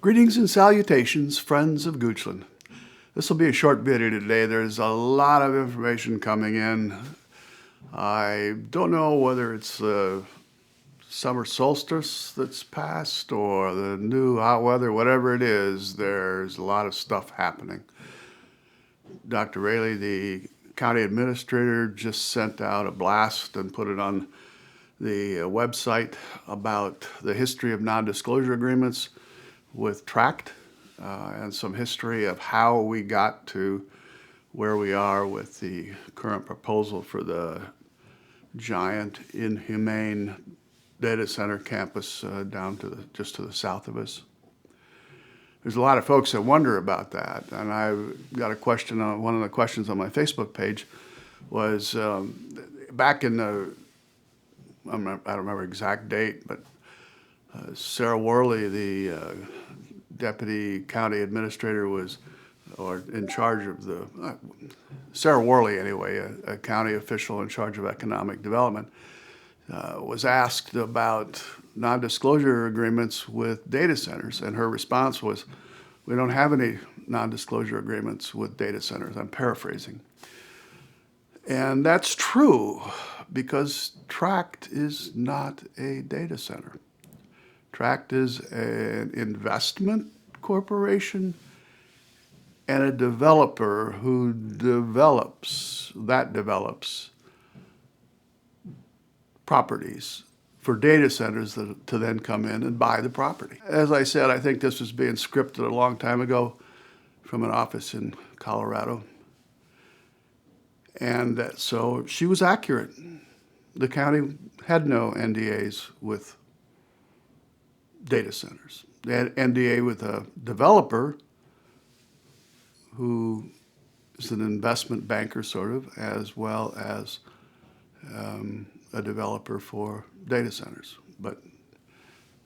Greetings and salutations, friends of Goochland. This will be a short video today. There's a lot of information coming in. I don't know whether it's the summer solstice that's passed or the new hot weather, whatever it is, there's a lot of stuff happening. Dr. Raley, the county administrator, just sent out a blast and put it on the website about the history of non-disclosure agreements with Tract and some history of how we got to where we are with the current proposal for the giant, inhumane data center campus down to just to the south of us. There's a lot of folks that wonder about that, and I've got a question on one of the questions on my Facebook page was back in the, I don't remember exact date, but Sarah Worley, the deputy county administrator, was, or in charge of the, Sarah Worley anyway, a county official in charge of economic development, was asked about non-disclosure agreements with data centers, and her response was, we don't have any non-disclosure agreements with data centers. I'm paraphrasing. And that's true because Tract is not a data center. Tract is an investment corporation and a developer who develops properties for data centers to then come in and buy the property. As I said, I think this was being scripted a long time ago from an office in Colorado. And so she was accurate. The county had no NDAs with data centers. They had NDA with a developer who is an investment banker, sort of, as well as a developer for data centers. But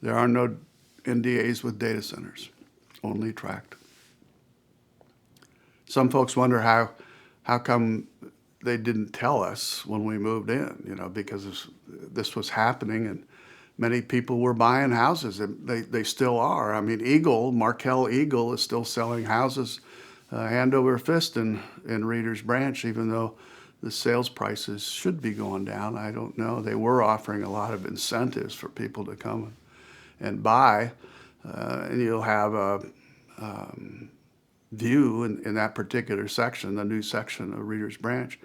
there are no NDAs with data centers, only Tract. Some folks wonder how come they didn't tell us when we moved in, you know, because this was happening and many people were buying houses, and they still are. I mean, Markel Eagle is still selling houses hand over fist in Reader's Branch, even though the sales prices should be going down. I don't know. They were offering a lot of incentives for people to come and buy, and you'll have a view in that particular section, the new section of Reader's Branch.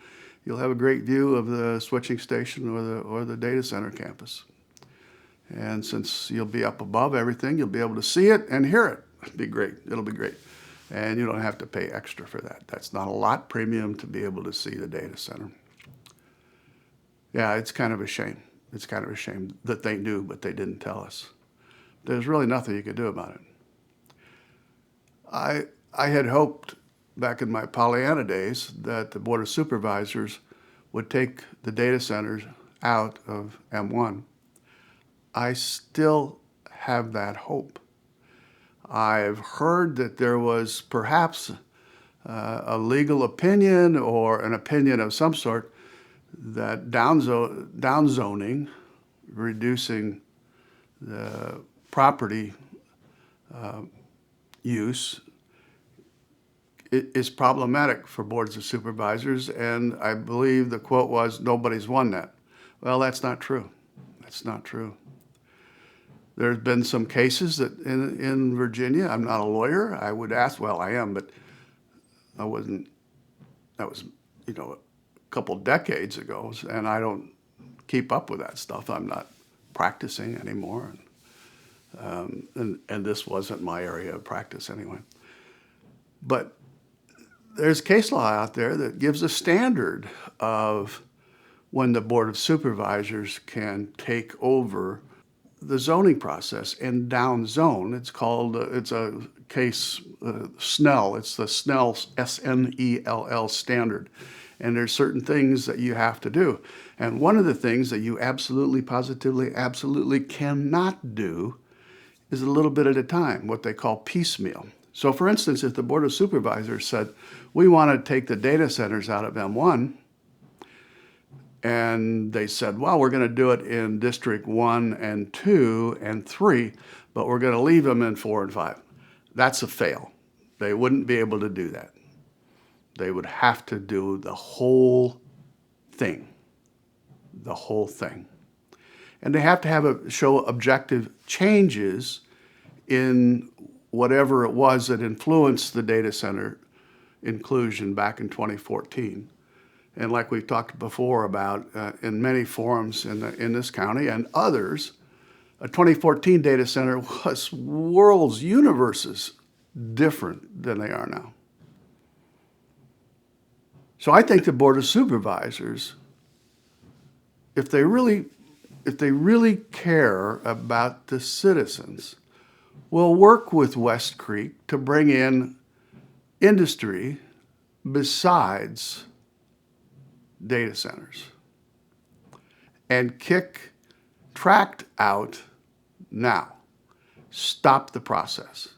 You'll have a great view of the switching station or the data center campus. And since you'll be up above everything, you'll be able to see it and hear it. It'll be great. It'll be great. And you don't have to pay extra for that. That's not a lot premium to be able to see the data center. Yeah, it's kind of a shame. It's kind of a shame that they knew, but they didn't tell us. There's really nothing you could do about it. I had hoped back in my Pollyanna days that the Board of Supervisors would take the data centers out of M1. I still have that hope. I've heard that there was perhaps a legal opinion or an opinion of some sort that downzoning, reducing the property use, is problematic for boards of supervisors, and I believe the quote was, nobody's won that. Well, that's not true. That's not true. There's been some cases that in Virginia, I'm not a lawyer, I would ask, well, I am, but I wasn't, that was, you know, a couple decades ago, and I don't keep up with that stuff. I'm not practicing anymore, and this wasn't my area of practice anyway. But there's case law out there that gives a standard of when the Board of Supervisors can take over the zoning process and downzone. It's called, it's a case, Snell. It's the Snell, S-N-E-L-L standard. And there's certain things that you have to do. And one of the things that you absolutely, positively, absolutely cannot do is a little bit at a time, what they call piecemeal. So for instance, if the Board of Supervisors said, we want to take the data centers out of M1, and they said, well, we're going to do it in District 1 and 2 and 3, but we're going to leave them in 4 and 5. That's a fail. They wouldn't be able to do that. They would have to do the whole thing. The whole thing. And they have to show objective changes in whatever it was that influenced the data center inclusion back in 2014. And like we've talked before about in many forums in this county and others, a 2014 data center was worlds, universes different than they are now. So I think the Board of Supervisors, if they really care about the citizens, will work with West Creek to bring in industry besides data centers and kick Tract out now. Stop the process.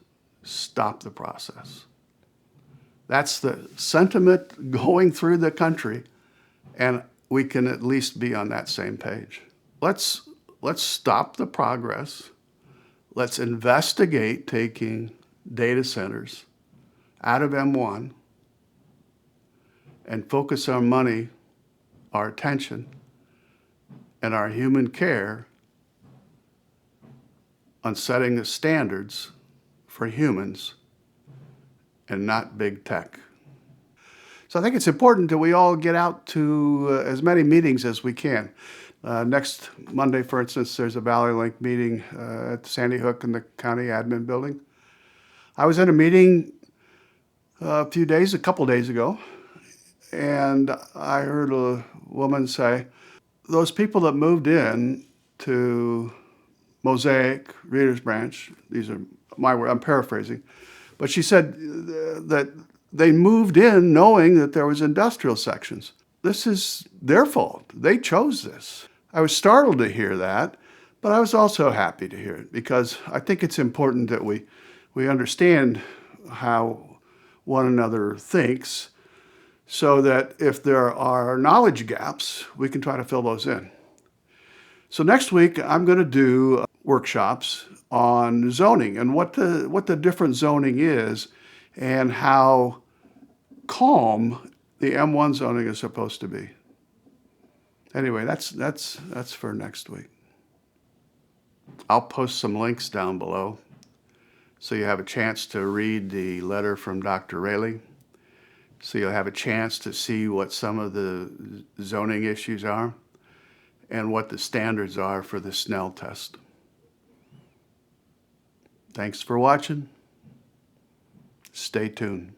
Stop the process. That's the sentiment going through the country, and we can at least be on that same page. Let's stop the progress. Let's investigate taking data centers out of M1 and focus our money, our attention, and our human care on setting the standards for humans and not big tech. So I think it's important that we all get out to as many meetings as we can. Next Monday, for instance, there's a Valley Link meeting at Sandy Hook in the county admin building. I was at a meeting a couple days ago, and I heard a woman say, those people that moved in to Mosaic, Reader's Branch, these are my words, I'm paraphrasing, but she said that they moved in knowing that there was industrial sections. This is their fault. They chose this. I was startled to hear that, but I was also happy to hear it because I think it's important that we understand how one another thinks so that if there are knowledge gaps, we can try to fill those in. So next week, I'm going to do workshops on zoning and what the different zoning is and how calm the M1 zoning is supposed to be. Anyway, that's for next week. I'll post some links down below so you have a chance to read the letter from Dr. Raley. So you'll have a chance to see what some of the zoning issues are and what the standards are for the Snell test. Thanks for watching. Stay tuned.